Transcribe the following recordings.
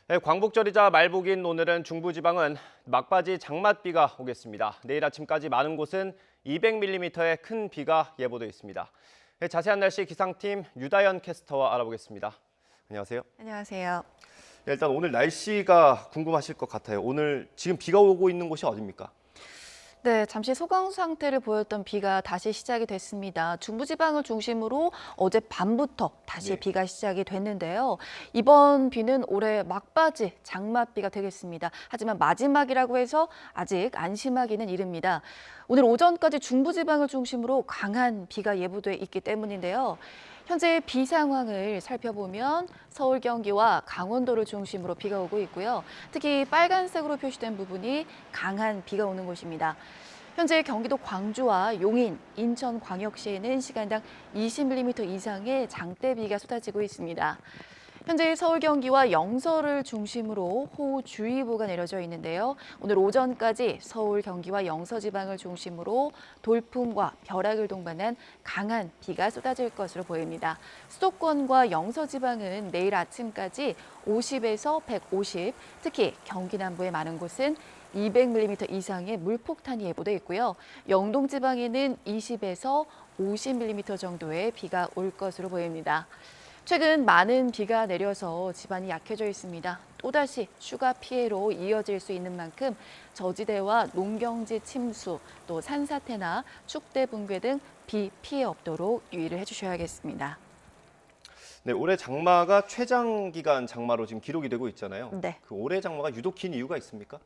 네, 광복절이자 말복인 오늘은 중부지방은 막바지 장맛비가 오겠습니다. 내일 아침까지 많은 곳은 200mm의 큰 비가 예보돼 있습니다. 네, 자세한 날씨 기상팀 유다연 캐스터와 알아보겠습니다. 안녕하세요. 안녕하세요. 네, 일단 오늘 날씨가 궁금하실 것 같아요. 오늘 지금 비가 오고 있는 곳이 어디입니까? 네, 잠시 소강 상태를 보였던 비가 다시 시작이 됐습니다. 중부지방을 중심으로 어제 밤부터 다시 네. 비가 시작이 됐는데요. 이번 비는 올해 막바지 장맛비가 되겠습니다. 하지만 마지막이라고 해서 아직 안심하기는 이릅니다. 오늘 오전까지 중부지방을 중심으로 강한 비가 예보돼 있기 때문인데요. 현재 비 상황을 살펴보면 서울, 경기와 강원도를 중심으로 비가 오고 있고요. 특히 빨간색으로 표시된 부분이 강한 비가 오는 곳입니다. 현재 경기도 광주와 용인, 인천광역시에는 시간당 20mm 이상의 장대비가 쏟아지고 있습니다. 현재 서울, 경기와 영서를 중심으로 호우주의보가 내려져 있는데요. 오늘 오전까지 서울, 경기와 영서 지방을 중심으로 돌풍과 벼락을 동반한 강한 비가 쏟아질 것으로 보입니다. 수도권과 영서 지방은 내일 아침까지 50에서 150, 특히 경기 남부의 많은 곳은 200mm 이상의 물폭탄이 예보돼 있고요. 영동 지방에는 20에서 50mm 정도의 비가 올 것으로 보입니다. 최근 많은 비가 내려서 집안이 약해져 있습니다. 또다시 추가 피해로 이어질 수 있는 만큼 저지대와 농경지 침수, 또 산사태나 축대 붕괴 등 비 피해 없도록 유의를 해주셔야겠습니다. 네, 올해 장마가 최장 기간 장마로 지금 기록이 되고 있잖아요. 네. 그 올해 장마가 유독 긴 이유가 있습니까?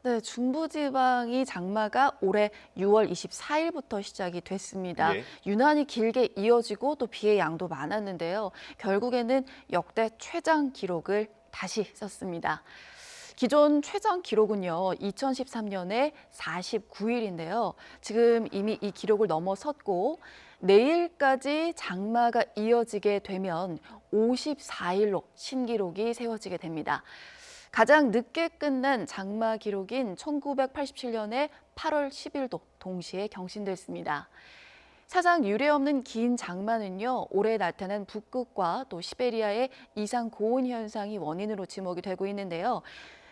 네, 중부지방이 장마가 올해 6월 24일부터 시작이 됐습니다. 예. 유난히 길게 이어지고 또 비의 양도 많았는데요. 결국에는 역대 최장 기록을 다시 썼습니다. 기존 최장 기록은요, 2013년에 49일인데요. 지금 이미 이 기록을 넘어섰고 내일까지 장마가 이어지게 되면 54일로 신기록이 세워지게 됩니다. 가장 늦게 끝난 장마 기록인 1987년의 8월 10일도 동시에 경신됐습니다. 사상 유례 없는 긴 장마는요, 올해 나타난 북극과 또 시베리아의 이상 고온 현상이 원인으로 지목이 되고 있는데요.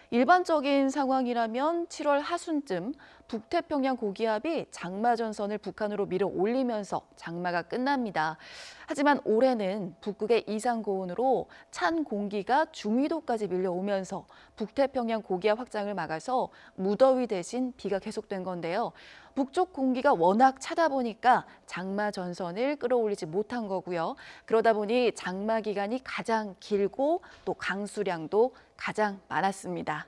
일반적인 상황이라면 7월 하순쯤 북태평양 고기압이 장마 전선을 북한으로 밀어 올리면서 장마가 끝납니다. 하지만 올해는 북극의 이상 고온으로 찬 공기가 중위도까지 밀려오면서 북태평양 고기압 확장을 막아서 무더위 대신 비가 계속된 건데요. 북쪽 공기가 워낙 차다 보니까 장마 전선을 끌어올리지 못한 거고요. 그러다 보니 장마 기간이 가장 길고 또 강수량도 가장 많았습니다.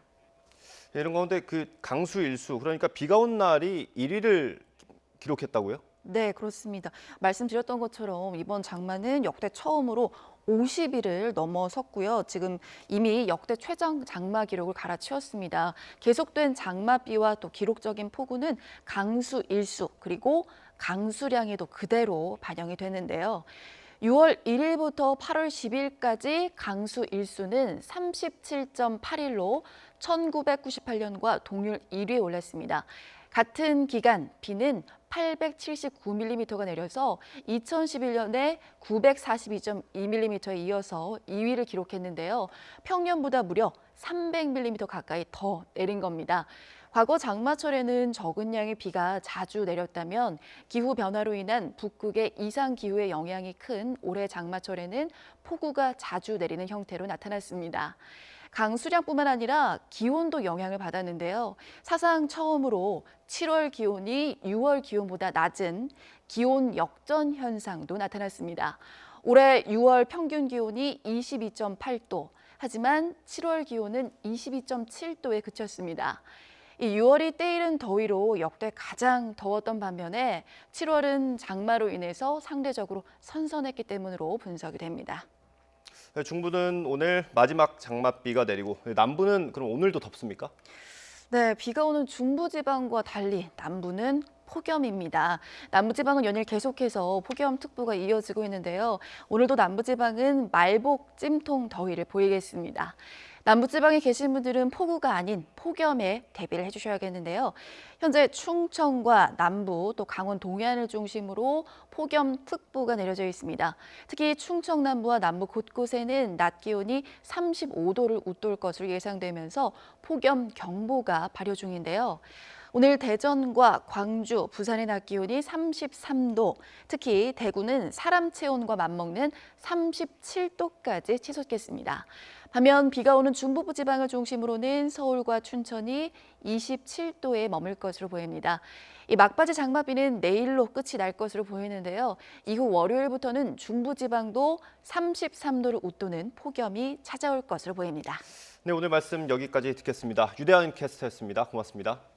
네, 이런 가운데 그 강수 일수, 그러니까 비가 온 날이 1위를 기록했다고요? 네, 그렇습니다. 말씀드렸던 것처럼 이번 장마는 역대 처음으로 50일을 넘어섰고요. 지금 이미 역대 최장 장마 기록을 갈아치웠습니다. 계속된 장마비와 또 기록적인 폭우는 강수 일수 그리고 강수량에도 그대로 반영이 되는데요. 6월 1일부터 8월 10일까지 강수 일수는 37.8일로 1998년과 동률 1위에 올랐습니다. 같은 기간 비는 879mm가 내려서 2011년에 942.2mm에 이어서 2위를 기록했는데요. 평년보다 무려 300mm 가까이 더 내린 겁니다. 과거 장마철에는 적은 양의 비가 자주 내렸다면 기후 변화로 인한 북극의 이상 기후의 영향이 큰 올해 장마철에는 폭우가 자주 내리는 형태로 나타났습니다. 강수량뿐만 아니라 기온도 영향을 받았는데요. 사상 처음으로 7월 기온이 6월 기온보다 낮은 기온 역전 현상도 나타났습니다. 올해 6월 평균 기온이 22.8도, 하지만 7월 기온은 22.7도에 그쳤습니다. 이 6월이 때이른 더위로 역대 가장 더웠던 반면에 7월은 장마로 인해서 상대적으로 선선했기 때문으로 분석이 됩니다. 네, 중부는 오늘 마지막 장맛비가 내리고 남부는 그럼 오늘도 덥습니까? 네, 비가 오는 중부지방과 달리 남부는 폭염입니다. 남부지방은 연일 계속해서 폭염특보가 이어지고 있는데요. 오늘도 남부지방은 말복 찜통 더위를 보이겠습니다. 남부지방에 계신 분들은 폭우가 아닌 폭염에 대비를 해주셔야겠는데요. 현재 충청과 남부 또 강원 동해안을 중심으로 폭염특보가 내려져 있습니다. 특히 충청 남부와 남부 곳곳에는 낮 기온이 35도를 웃돌 것으로 예상되면서 폭염경보가 발효 중인데요. 오늘 대전과 광주, 부산의 낮 기온이 33도, 특히 대구는 사람 체온과 맞먹는 37도까지 치솟겠습니다. 반면 비가 오는 중부부 지방을 중심으로는 서울과 춘천이 27도에 머물 것으로 보입니다. 이 막바지 장마비는 내일로 끝이 날 것으로 보이는데요. 이후 월요일부터는 중부지방도 33도를 웃도는 폭염이 찾아올 것으로 보입니다. 네, 오늘 말씀 여기까지 듣겠습니다. 유대한 캐스터였습니다. 고맙습니다.